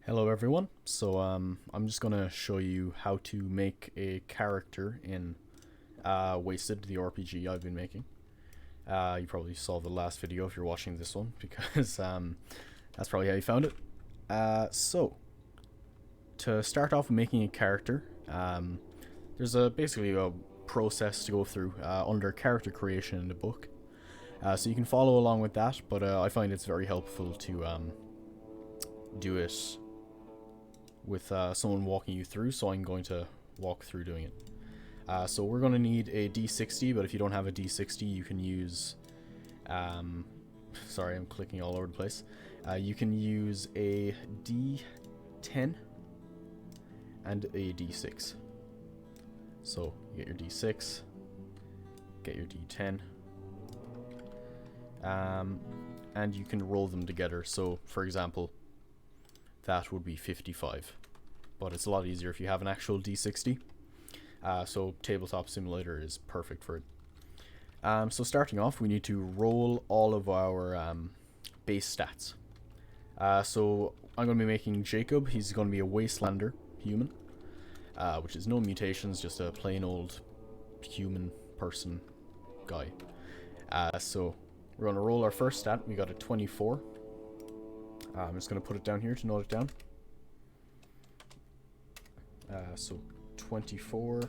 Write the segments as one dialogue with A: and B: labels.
A: Hello everyone. I'm just gonna show you how to make a character in Wasted, the RPG I've been making. You probably saw the last video if you're watching this one because that's probably how you found it. To start off with making a character, there's basically a process to go through under character creation in the book. So you can follow along with that, but I find it's very helpful to do it with someone walking you through, so I'm going to walk through doing it. So we're going to need a D60, but if you don't have a D60, you can use... sorry, I'm clicking all over the place. You can use a D10 and a D6. So you get your D6, get your D10, and you can roll them together. So, for example, that would be 55, but it's a lot easier if you have an actual D60. So Tabletop Simulator is perfect for it. So starting off, we need to roll all of our base stats. So I'm going to be making Jacob. He's going to be a Wastelander human, which is no mutations, just a plain old human person guy. So we're going to roll our first stat. We got a 24. I'm just going to put it down here to note it down. So 24.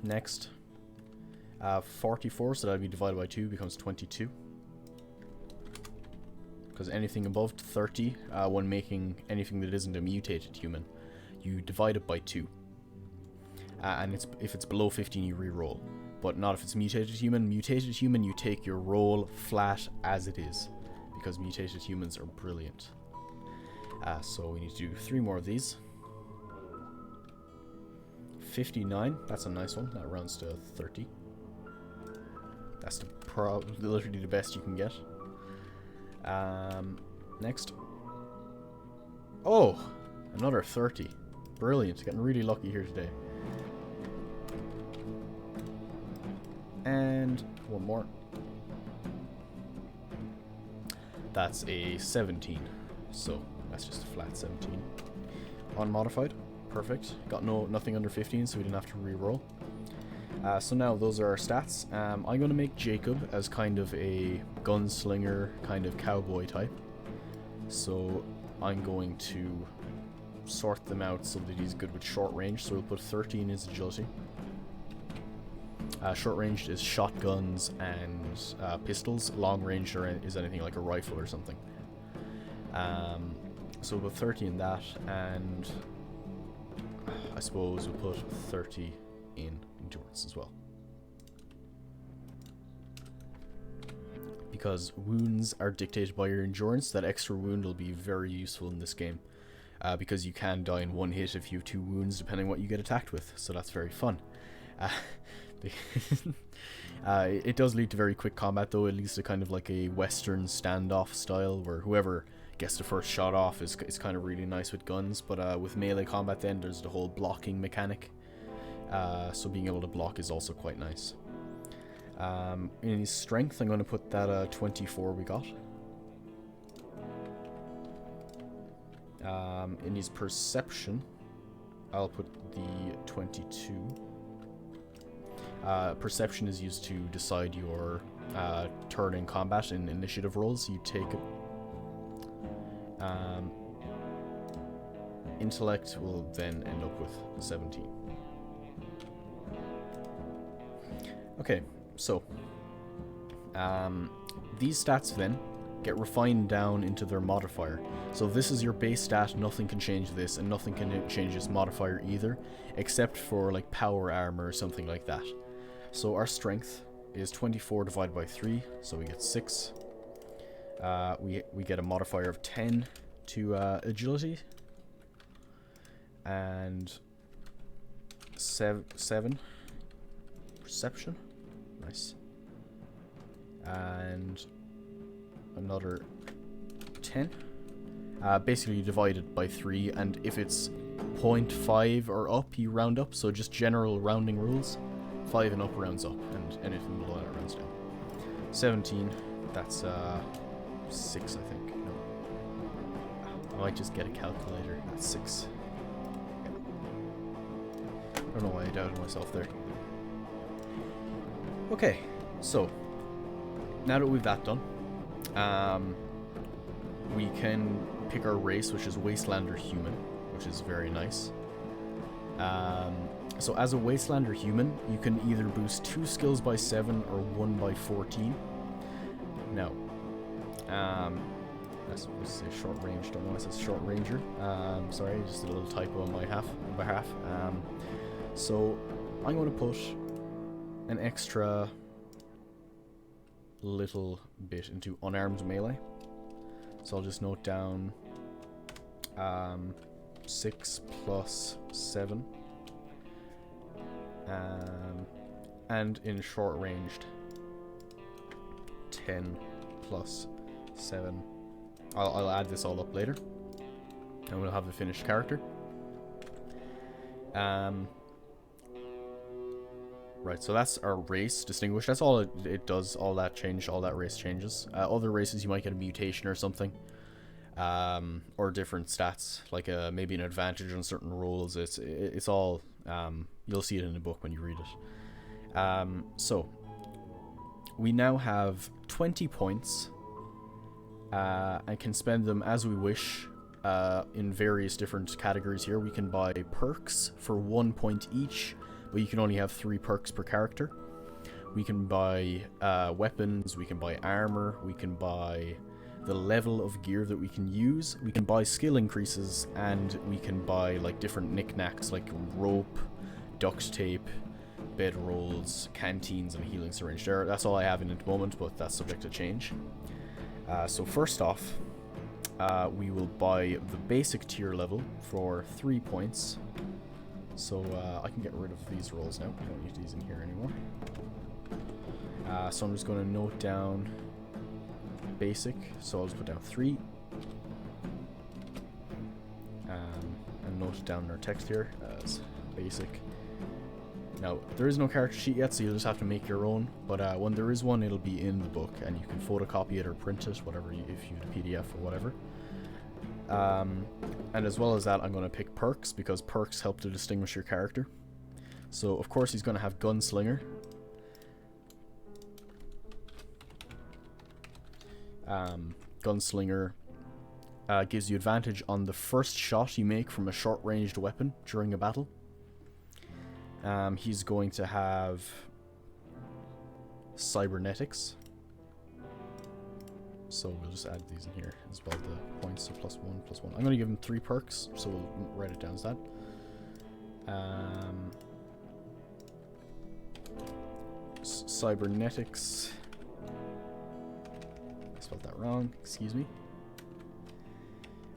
A: Next, 44, so that'll be divided by 2, becomes 22. Because anything above 30, when making anything that isn't a mutated human, you divide it by 2. And if it's below 15, you re-roll. But not if it's mutated human. Mutated human, you take your roll flat as it is, because mutated humans are brilliant. So we need to do 3 more of these. 59, that's a nice one. That rounds to 30. That's literally the best you can get. Next. Oh, another 30. Brilliant. Getting really lucky here today. And one more. That's a 17. So that's just a flat 17. Unmodified. Perfect. Got nothing under 15, so we didn't have to re-roll. So now those are our stats. I'm going to make Jacob as kind of a gunslinger, kind of cowboy type. So I'm going to sort them out so that he's good with short range. So we'll put 30 in his agility. Short range is shotguns and pistols. Long range is anything like a rifle or something. So we'll put 30 in that, and I suppose we'll put 30 in endurance as well. Because wounds are dictated by your endurance, that extra wound will be very useful in this game. Because you can die in one hit if you have 2 wounds, depending on what you get attacked with. So that's very fun. It does lead to very quick combat, though. It leads to kind of like a Western standoff style, where whoever gets the first shot off is kind of really nice with guns. But with melee combat, then there's the whole blocking mechanic. So being able to block is also quite nice. In his strength, I'm going to put that 24 we got. In his perception, I'll put the 22. Perception is used to decide your turn in combat in initiative rolls. You take it. Intellect will then end up with 17. Okay, so these stats then get refined down into their modifier. So this is your base stat, nothing can change this, and nothing can change this modifier either, except for like power armor or something like that. So our strength is 24 divided by 3, so we get 6. We get a modifier of 10 to agility, and 7 perception. Nice. And another 10. Basically you divide it by 3, and if it's 0.5 or up, you round up, so just general rounding rules. 5 and up rounds up, and anything below that rounds down. 17, that's 6, I think. No, I might just get a calculator. That's 6. I don't know why I doubted myself there. Okay, so now that we've that done, we can pick our race, which is Wastelander Human, which is very nice. So as a Wastelander Human, you can either boost 2 skills by 7 or 1 by 14. Now, I suppose to say short range, don't know why it says short ranger. Sorry, just a little typo on my behalf. So I'm going to put an extra little bit into unarmed melee. So I'll just note down 6 plus 7. And in short ranged 10 plus 7. I'll add this all up later, and we'll have a finished character. Right, so that's our race distinguished. That's all it does. All that change, all that race changes. Other races, you might get a mutation or something, or different stats, like maybe an advantage on certain rolls. It's all you'll see it in the book when you read it. So we now have 20 points, and can spend them as we wish in various different categories. Here we can buy perks for 1 point each, but you can only have 3 perks per character. We can buy weapons, we can buy armor, we can buy the level of gear that we can use, we can buy skill increases, and we can buy like different knickknacks like rope, duct tape, bedrolls, canteens, and a healing syringe. That's all I have in at the moment, but that's subject to change. So first off, we will buy the basic tier level for 3 points. So I can get rid of these rolls now. I don't need these in here anymore. So I'm just going to note down basic. So I'll just put down 3. And note down our text here as basic. Now, there is no character sheet yet, so you'll just have to make your own. But when there is one, it'll be in the book, and you can photocopy it or print it, whatever, if you have a PDF or whatever. And as well as that, I'm going to pick perks, because perks help to distinguish your character. So, of course, he's going to have Gunslinger. Gunslinger gives you advantage on the first shot you make from a short-ranged weapon during a battle. He's going to have Cybernetics. So we'll just add these in here as well, the points, so +1, +1. I'm going to give him 3 perks, so we'll write it down as that. Cybernetics. I spelled that wrong, excuse me.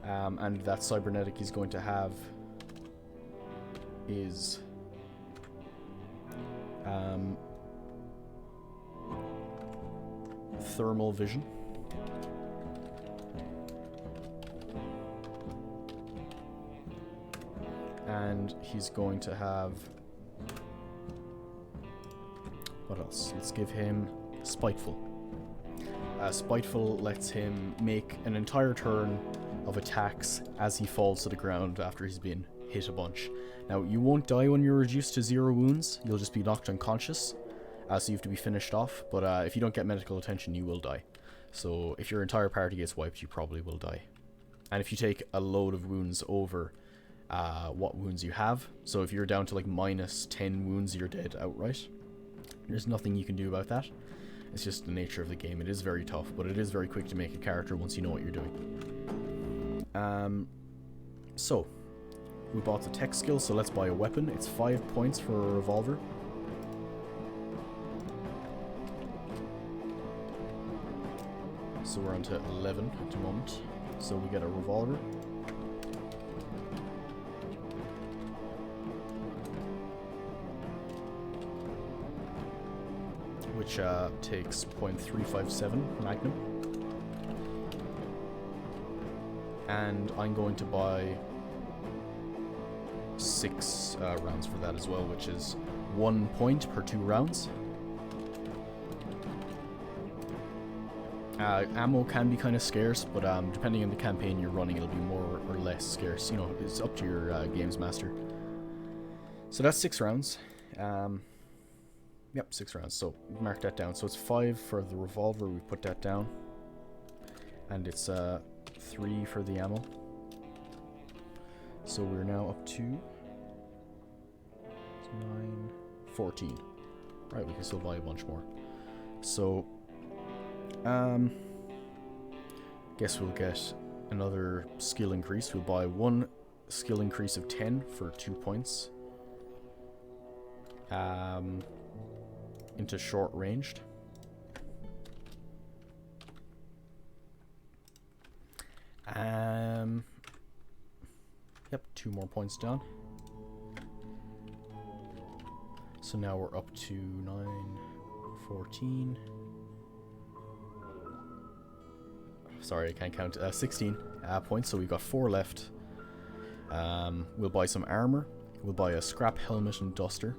A: And that cybernetic he's going to have is thermal vision. And he's going to have, what else? Let's give him Spiteful. Spiteful lets him make an entire turn of attacks as he falls to the ground after he's been hit a bunch. Now, you won't die when you're reduced to 0 wounds, you'll just be knocked unconscious, so you have to be finished off, but if you don't get medical attention, you will die. So if your entire party gets wiped, you probably will die. And if you take a load of wounds over what wounds you have, so if you're down to like -10 wounds, you're dead outright. There's nothing you can do about that. It's just the nature of the game. It is very tough, but it is very quick to make a character once you know what you're doing. So we bought the tech skill, so let's buy a weapon. It's 5 points for a revolver. So we're on to 11 at the moment. So we get a revolver. Which takes .357 Magnum. And I'm going to buy 6 rounds for that as well, which is 1 point per 2 rounds. Ammo can be kind of scarce, but depending on the campaign you're running, it'll be more or less scarce. You know, it's up to your games master. So that's 6 rounds. Yep, 6 rounds. So mark that down. So it's 5 for the revolver. We put that down, and it's 3 for the ammo. So we're now up to 9, 14. Right, we can still buy a bunch more. So, guess we'll get another skill increase. We'll buy 1 skill increase of 10 for 2 points. Into short ranged. Yep, 2 more points down. So now we're up to 9, 14. Sorry, I can't count. 16 points, so we've got 4 left. We'll buy some armor. We'll buy a scrap helmet and duster.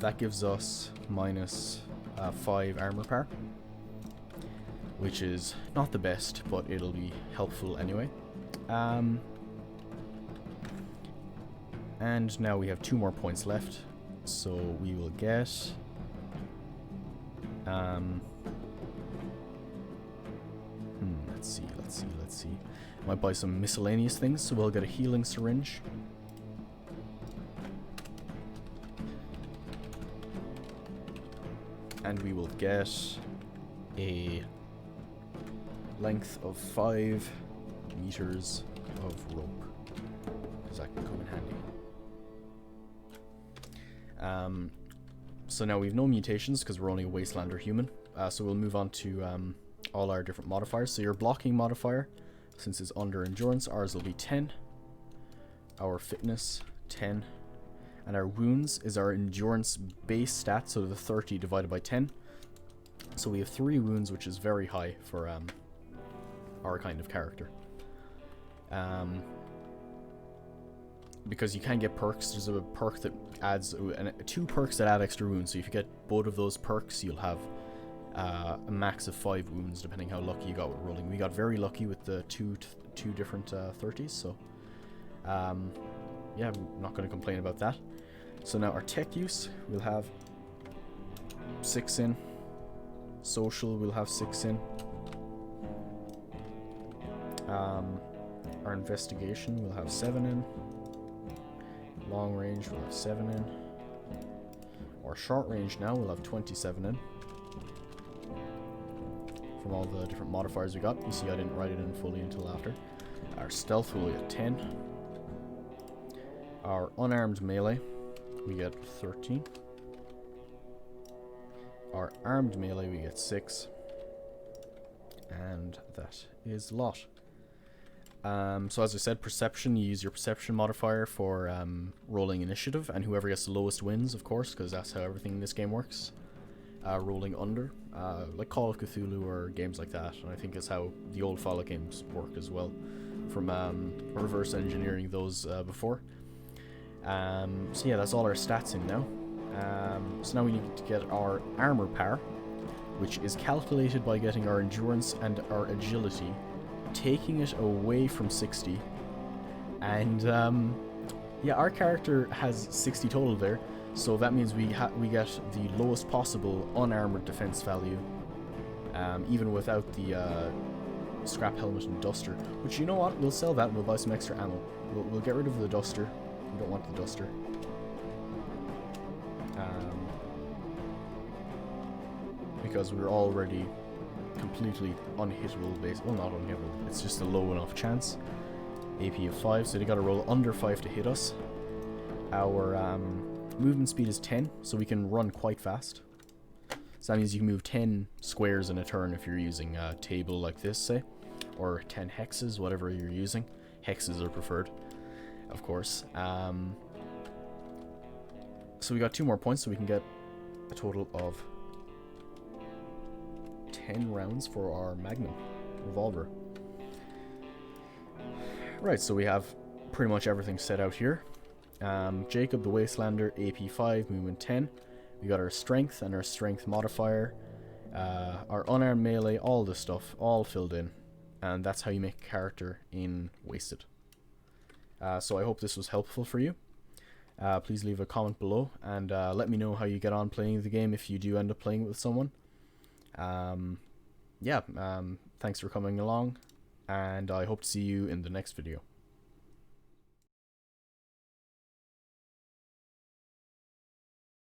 A: That gives us minus 5 armor power, which is not the best, but it'll be helpful anyway. And now we have 2 more points left, so we will get let's see. Might buy some miscellaneous things, so we'll get a healing syringe. And we will get a length of 5 meters of rope, because that can come in handy. So now we have no mutations because we're only a Wastelander human. So we'll move on to all our different modifiers. So your blocking modifier, since it's under endurance, ours will be 10. Our fitness, 10. And our wounds is our endurance base stat, so the 30 divided by 10. So we have 3 wounds, which is very high for our kind of character. Because you can get perks. There's a perk that adds 2 perks that add extra wounds. So if you get both of those perks, you'll have a max of 5 wounds, depending how lucky you got with rolling. We got very lucky with the two different 30s. So yeah, I'm not going to complain about that. So now our tech use, we'll have 6 in. Social, we'll have 6 in. Our investigation, we'll have 7 in. Long range, we'll have 7 in. Our short range now, we'll have 27 in. From all the different modifiers we got. You see I didn't write it in fully until after. Our stealth will get 10. Our unarmed melee, we get 13. Our armed melee, we get 6. And that is a lot. So as I said, perception, you use your perception modifier for rolling initiative, and whoever gets the lowest wins, of course, because that's how everything in this game works. Rolling under, like Call of Cthulhu or games like that, and I think it's how the old Fallout games work as well, from reverse engineering those before. So yeah, that's all our stats in now. So now we need to get our armor power, which is calculated by getting our endurance and our agility, taking it away from 60. And yeah, our character has 60 total there, so that means we get the lowest possible unarmored defense value, even without the scrap helmet and duster. Which, you know what, we'll sell that and we'll buy some extra ammo. We'll get rid of the duster. We don't want the duster. Because we're already completely unhittable base. Well, not unhittable. It's just a low enough chance. AP of 5, so they gotta roll under 5 to hit us. Our movement speed is 10, so we can run quite fast. So that means you can move 10 squares in a turn if you're using a table like this, say. Or 10 hexes, whatever you're using. Hexes are preferred, of course. So we got 2 more points, so we can get a total of 10 rounds for our Magnum revolver. Right, so we have pretty much everything set out here. Jacob the Wastelander, AP 5, movement 10. We got our strength and our strength modifier, our unarmed melee, all this stuff, all filled in. And that's how you make a character in Wasted. So I hope this was helpful for you. Please leave a comment below and let me know how you get on playing the game if you do end up playing it with someone. Thanks for coming along, and I hope to see you in the next video.